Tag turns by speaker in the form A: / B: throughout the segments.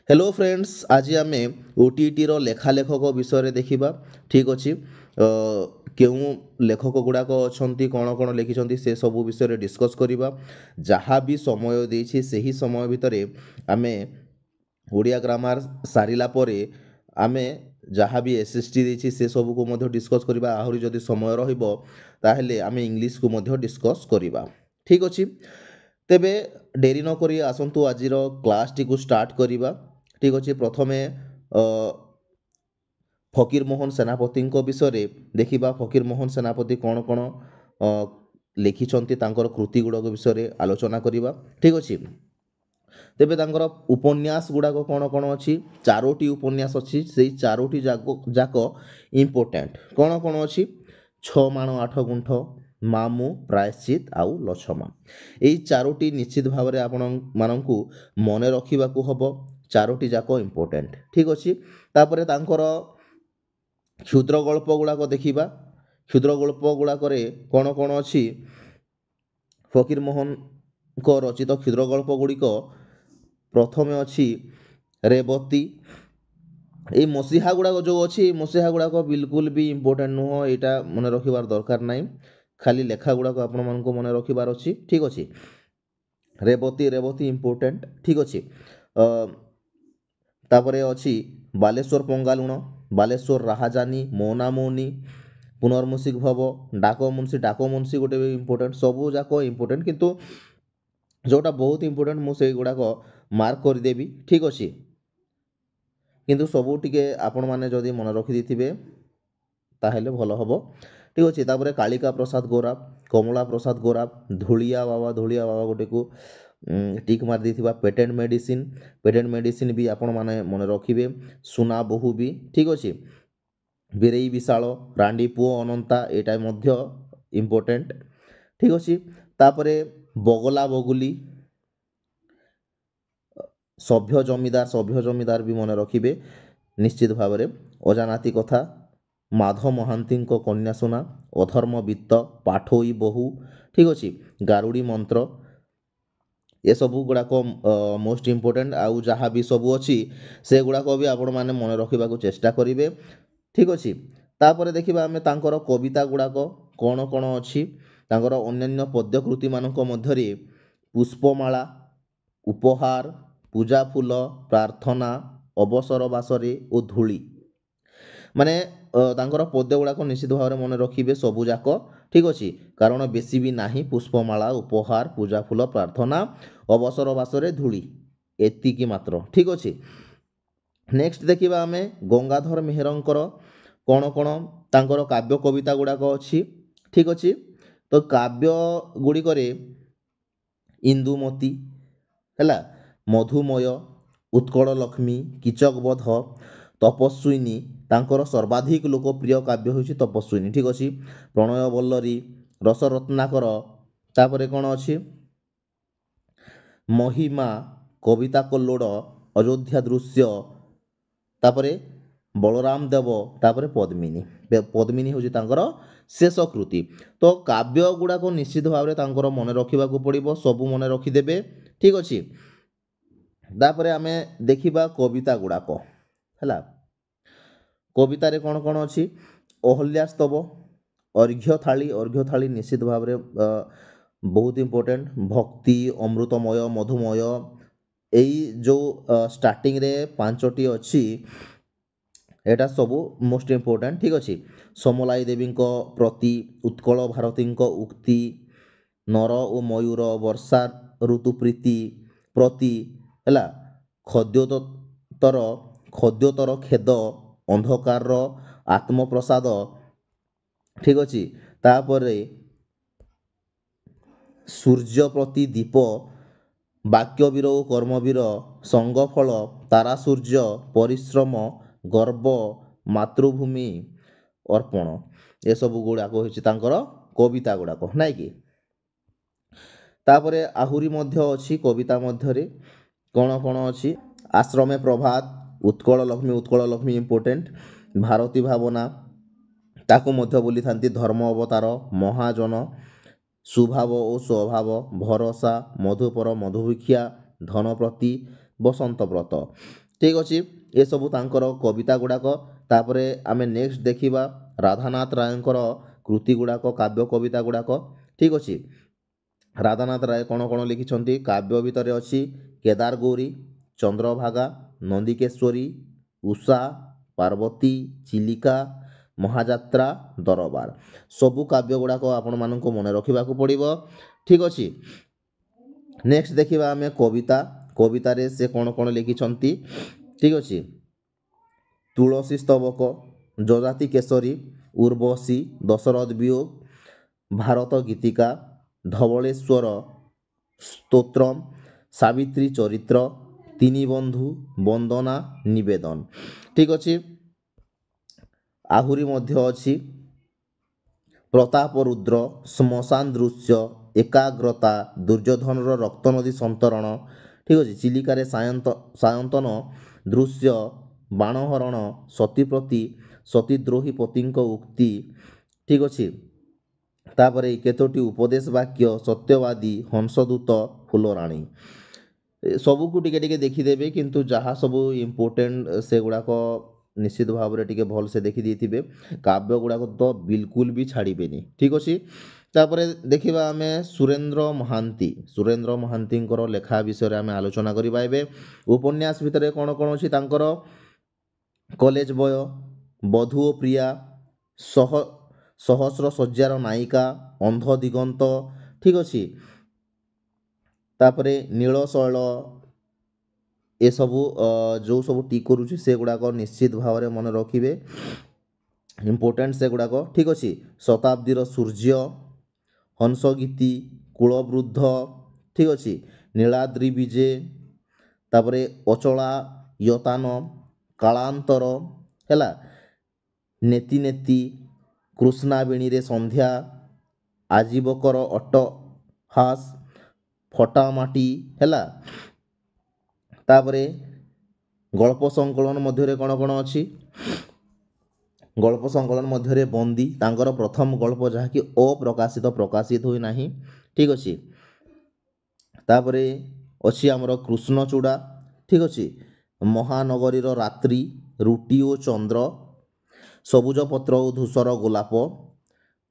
A: Hello friends, आज आम OTT लेखा लेखक विषय देखा। ठीक अच्छे क्यों लेखक गुड़ाक अच्छा कौन कौन लिखिं से सब विषय डिस्कस करवा। जहाँ भी समय देछि से ही समय भितर आम ओडिया ग्रामर सारिला परे आमे जहाँ भी एसएसटी देछि से सब को डिस्कस करवा। आहरी जदि समय रहिबो ताहेले आमे इंग्लिश को डिस्कस करवा। ठीक अच्छे, तेबे डेरी नक आसतु आज क्लास टी को स्टार्ट करवा। ठीक अच्छे, प्रथमे फकीर मोहन सेनापति विषय देखा। फकीर मोहन सेनापति कौन कौन लिखिं कृति गुड़ाक विषय आलोचना करवा। ठीक अच्छे, तेबे तांकर उपन्यास गुड़ाक कौन कौन अच्छी, चारोटी उपन्यास अच्छी। से चारोटी जाक इम्पोर्टेंट कौन कौन अच्छी, 6 माण 8 गुंठ, मामू, प्रायश्चित आउ लछमा। यही चारोटी निश्चित भाव में आपण मानू मन रखा हम। चारोटी जाक इम्पोर्टेंट। ठीक अच्छे, तापर तांकर क्षुद्र गल्प गुड़ाक देखा। क्षुद्र गल्प गुड़ाक कौन कौन अच्छी, फकीर मोहन को रचित क्षुद्र गल्प गुड़िक प्रथम अच्छी रेवती। ये मसीहा गुड़ाक जो अच्छी मसीहा गुड़ाक बिल्कुल भी इम्पोर्टेंट नुह, यहाँ मन रखार दरकार ना। खाली लेखा गुड़ाक आपण मानक मन रखार अच्छी। ठीक अच्छे, रेवती रेवती इम्पोर्टेंट। ठीक अच्छे, तापर अच्छी बालेश्वर पंगालुण, बालेश्वर राहाजानी, मौना मौनी, पुनर्मुसिक भव, डाक मुंशी गोटे भी इम्पोर्टेंट। सबू जाक इम्पोर्टेंट, किंतु जोटा बहुत इम्पोर्टेंट मुझे गुड़ाक मार्क करदेवी। ठीक अच्छे, किंतु सबू टिके आपण माने जदि मन रखी थे ताहेले भल हम। ठीक अच्छे, तापर कालिका प्रसाद गौराब, कमला प्रसाद गौराब, धूलिया बाबा गोटे को टिक मार देथिबा। पेटेंट मेडिसिन भी आपण माने मन रखिबे। सुना बहु भी। ठीक अच्छे, बीरेई विशाल, रांडी पुओ अनंता एटा मध्य इम्पोर्टेंट। ठीक अच्छे, तापरे बगला बगुली, सभ्य जमीदार भी मन रखिबे निश्चित भाव में। अजानाती कथा, माधव महांती कन्या सुना, अधर्म वित्त, पाठोई बहु। ठीक अच्छे, गारुड़ी मंत्र, ये सब गुड़ाक मोस्ट इम्पोर्टेंट। आउ जहाँ भी सब अच्छी से गुड़ाक भी आपण मैंने मन रखा चेष्टा करेंगे। ठीक अच्छे, तापर देखा आम तांकर कविता गुड़ाक कौन कौन अच्छी। तांकर अन्यान्य पद्यकृति मानक मध्यरे पुष्पमाला, उपहार, पूजा फूल, प्रार्थना, अवसर बासरे और धूली, माने तांकर पद्य गुड़ाक निश्चित भाव में मन रखिए सबू जाक। ठीक अच्छे, कारण बेसी भी नाही। पुष्पमाला, उपहार, पूजा फूल, प्रार्थना, अवसर बासरे धूली, एतिकी मात्र। ठीक अच्छे, नेक्स्ट देखा आम गंगाधर मेहरंकर कौन कौन तांकर काव्य कविता गुड़ाक अच्छी। ठीक अच्छे, तो काव्य गुड़िक इंदुमती है, मधुमय, उत्कल लक्ष्मी, कीचकबध, तपस्विनी। तांकर सर्वाधिक लोकप्रिय काव्य होछि तपस्विनी। ठीक अच्छे, प्रणय बल्लरी, रसरत्नाकर, तापरे कौन अच्छी महिमा, कविता कल्लोड़, अयोध्या दृश्य, तापरे बलराम देव, तापरे पद्मिनी हूँ तांकर शेष कृति। तो काव्य गुड़ाक निश्चित भाव में तांकर मन रखा पड़ो, सबू मन रखिदेवे। ठीक अच्छे, तापर आम देखा कविता गुड़ाक है। कवितार कौन कौन अच्छी, अहल्यास्तव, अर्घ्य थाली निश्चित भाव में बहुत इम्पोर्टेंट। भक्ति, अमृतमय, मधुमय, यही जो स्टार्टिंग रे 5टी अच्छी एटा सबू मोस्ट इम्पोर्टेंट। ठीक अच्छे, समलाई देवी प्रति, उत्कल भारती उक्ति, नर और मयूर, वर्षा ऋतु प्रीति प्रति है, खद्योतर खेद, अंधकार आत्मप्रसाद। ठीक अच्छे, तापर सूर्य प्रति दीप, वाक्यवीर और कर्मवीर, संगफल, तारा सूर्य, परिश्रम, गर्व, मातृभूमि, अर्पण। ये सब गुड़ाक होकर कविता गुड़ाक ना कि। तापर आहुरी मध्य अच्छी कविता मध्य कौन कौन अच्छी, आश्रमे प्रभात, उत्कल लक्ष्मी इम्पोर्टेंट। भारती भावना, ताकू मध्य बोली था धर्म अवतार, महाजन, सुभाव और स्वभाव, भरोसा, मधुपर, मधुभिक्षा, धनप्रति, बसंत व्रत। ठीक अच्छे ये सबू तांकर कविता गुड़ाक तापरे आमे नेक्स्ट देखिबा राधानाथ रायंकर कृति गुड़ाक काव्य कविता गुड़ाक ठीक अच्छे राधानाथ राय कौन कौन लिखिं काव्य भितर अच्छी केदार गौरी चंद्रभागा नंदिकेश्वरी उषा पार्वती चिलिका महाजात्रा दरबार सबू काव्य गुड़ाक आपण मानक मन रखा पड़ो ठीक अच्छे नेक्स्ट देखिबा आमे कविता कवितारे से कौन कौन लिखिं ठीक अच्छे तुलसी स्तबक जजाति केसरी उर्वशी दशरथ वियोग भारत गीतिका धवलेश्वर स्तोत्रम सावित्री चरित्र तीनी बंधु वंदना निवेदन ठीक अच्छे आहुरी मध्य अच्छी प्रताप रुद्र श्मशान दृश्य एकाग्रता दुर्योधन रक्त नदी संतरण ठीक अच्छे चिलिकार सायंतन दृश्य बाणहरण सतीप्रति सतीद्रोही पति उक्ति ठीक अच्छे तापर केतोटी उपदेश वाक्य सत्यवादी हंसदूत फुलराणी सबू को टिके देखीदेवे किंतु जहाँ सब इम्पोर्टेंट से गुड़ाक निश्चित भाव में टिके भल से देखी देथिबे काव्य गुड़ाक तो बिल्कुल भी छाड़बेनी ठीक अच्छे तापर देखिबा आमे सुरेंद्र महांती लेखा विषय आमे आलोचना करिबा एबे उपन्यास भितर कौन कौन अछि तांकर कॉलेज बॉय बधू प्रिया सहस्र सज्जार नायिका अंध दिगंत ठीक अच्छे तापरे नील शैल ये सबू जो सब टी करुँच से गुड़ाक निश्चित भाव में मन रखिए इम्पोर्टेंट से गुड़ाक ठीक अच्छे शताब्दीर सूर्य हंसगीति कूलवृद्ध ठीक अच्छे नीलाद्रि विजे तापरे अचला यतान कालांतर है नेति नेति कृष्णावेणी रे संध्या आजीवकर अट्टहास फटामाटी है तापरे गल्प संकलन मध्य कौन कौन अच्छी गल्प संकलन मध्य बंदी तांकर प्रथम गल्प जहाँकि अप्रकाशित प्रकाशित हुई नहीं ठीक अच्छे तापरे अच्छी आमर कृष्णचूड़ा ठीक अच्छे महानगरीर रात्रि रुटी और चंद्र सबुज पत्र और धूसर गोलाप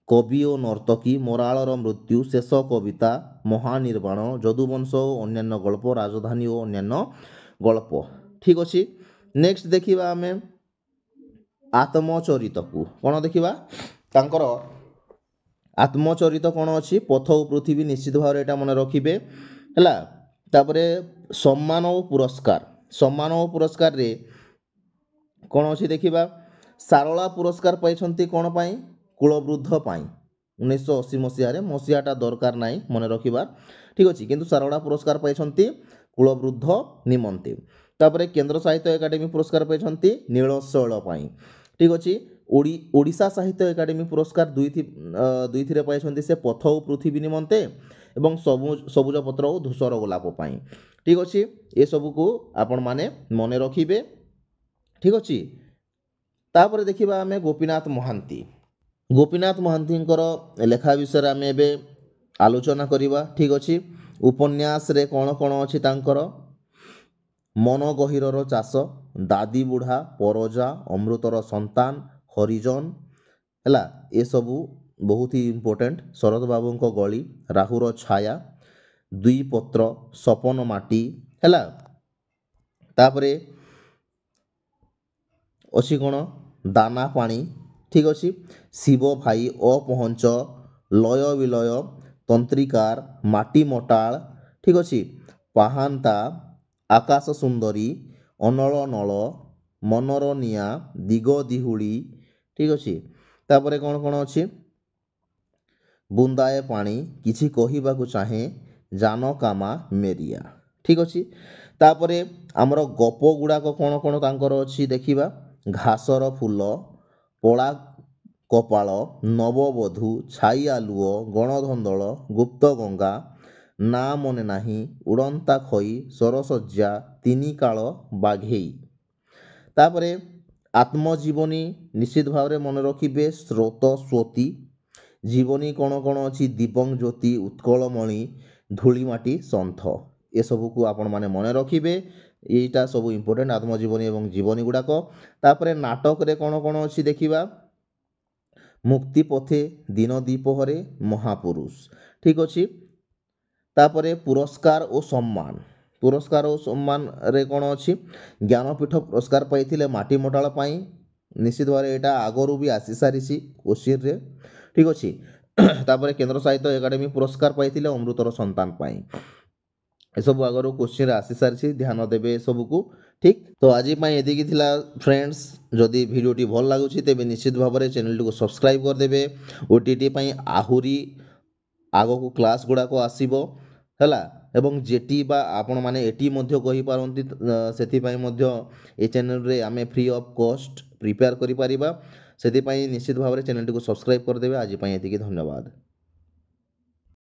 A: कवि और नर्तकी मोरालर मृत्यु शेष कविता महानिर्वाण जदुवंश और अन्यान्य गल्प राजधानी और अन्यान्य गल्प ठीक अच्छे नेक्स्ट देखिबा आमे आत्मचरित को कौन देखिबा तांकर आत्मचरित कौन अच्छी पथ और पृथ्वी निश्चित भाव एटा मन रखिबे हैला तापरे सम्मान और पुरस्कार रे कौन अच्छी देखिबा सारला पुरस्कार पाइछंती कौन पाई कूलवृद्ध पाई 1980 मसीहाटा दरकार नाई मन रखिबार ठीक अच्छे किंतु सारला पुरस्कार पाइछंती कूलवृद्ध निमंते तापरे केंद्र साहित्य एकाडेमी पुरस्कार पाइछंती नील शैल पाई ठीक अच्छे ओडिशा साहित्य एकाडेमी पुरस्कार दुई पाइछंती से पथ और पृथ्वी निमंते एवं सबुज पत्र और धूसर गोलाप पाई ठीक अच्छे ये सबू को आपण माने मन रखिबे ठीक अच्छे तापर देखिबा आमे गोपीनाथ महांती लेखा विषय आमे एबे आलोचना करिबा ठीक अच्छे उपन्यास रे कौन कौन अच्छी तांकर मन गहिरर चाष दादी बुढ़ा परजा अमृतर संतान हरिजन है ये सबू बहुत ही इम्पोर्टेंट शरद बाबू गली राहुर छाया दुई पत्र सपन माटी है तापरे अच्छी कौन दाना पानी ठीक अच्छे शिव भाई अपहंच लय विलय तंत्रिकार माटी मटाल ठीक अच्छे पाहांता आकाश सुंदरी अनल नल मनर निया दिग दिहुड़ी ठीक अच्छे तापरे कौन कौन अच्छे बुंदाए पानी किछि कहिबाकु चाहे जान कामा मेरिया ठीक अच्छे तापरे आमर गप गुड़ाक कौन कौन तांकर अच्छी देखिबा घासर फूल पड़ा कपाल नववधू छाई आलुओ गणधंदल गुप्त गंगा ना मने नाही उड़ंता खई सरसज्जा तीनी काल बाघेई तापरे आत्मजीवनी निश्चित भाव में मन रखिबे स्रोत स्वती जीवनी कौन कौन अच्छी दीपंग ज्योति उत्कलमणि धूलिमाटी सन्थ ये सबू को आपण माने मन रखिबे এইটা ସବୁ ইম্পর্টেন্ট আত্মজীবনী এবং জীবনী গুଡ଼ାକ। ତାପରେ ନାଟକରେ କ'ଣ କ'ଣ ଅଛି ଦେଖିବା। ମୁକ୍ତି ପଥେ ଦିନ ଦ୍ୱିପହରେ ମହାପୁରୁଷ, ଠିକ୍ ଅଛି। ତାପରେ ପୁରସ୍କାର ଓ ସମ୍ମାନ। ପୁରସ୍କାର ଓ ସମ୍ମାନରେ କ'ଣ ଅଛି, ଜ୍ଞାନପୀଠ ପୁରସ୍କାର ପାଇଥିଲେ ମାଟି ମଟାଳ ପାଇଁ, ନିଶ୍ଚିତ ଭାବରେ ଏଇଟା ଆଗରୁ ବି ଆସି ସାରିଛି କୋଶ୍ଚିନ୍ରେ, ଠିକ୍ ଅଛି। ତାପରେ କେନ୍ଦ୍ର ସାହିତ୍ୟ ଏକାଡେମୀ ପୁରସ୍କାର ପାଇଥିଲେ ଅମୃତର ସନ୍ତାନ ପାଇଁ, ଏସବୁ ଆଗରୁ କୋଶ୍ଚିନ୍ରେ ଆସି ସାରିଛି, ଧ୍ୟାନ ଦେବେ ଏସବୁକୁ, ଠିକ୍। ତ ଆଜି ପାଇଁ ଏତିକି ଥିଲା ଫ୍ରେଣ୍ଡସ୍। ଯଦି ଭିଡ଼ିଓଟି ଭଲ ଲାଗୁଛି ତେବେ ନିଶ୍ଚିତ ଭାବରେ ଚ୍ୟାନେଲଟିକୁ ସବସ୍କ୍ରାଇବ୍ କରିଦେବେ। OTT ପାଇଁ ଆହୁରି ଆଗକୁ କ୍ଲାସ୍ ଗୁଡ଼ାକ ଆସିବ ହେଲା, ଏବଂ ଯେଟି ବା ଆପଣମାନେ ଏଟି ମଧ୍ୟ କହିପାରନ୍ତି, ସେଥିପାଇଁ ମଧ୍ୟ ଏ ଚ୍ୟାନେଲରେ ଆମେ ଫ୍ରି ଅଫ୍ କଷ୍ଟ ପ୍ରିପେୟାର କରିପାରିବା। ସେଥିପାଇଁ ନିଶ୍ଚିତ ଭାବରେ ଚ୍ୟାନେଲଟିକୁ ସବସ୍କ୍ରାଇବ୍ କରିଦେବେ। ଆଜି ପାଇଁ ଏତିକି, ଧନ୍ୟବାଦ।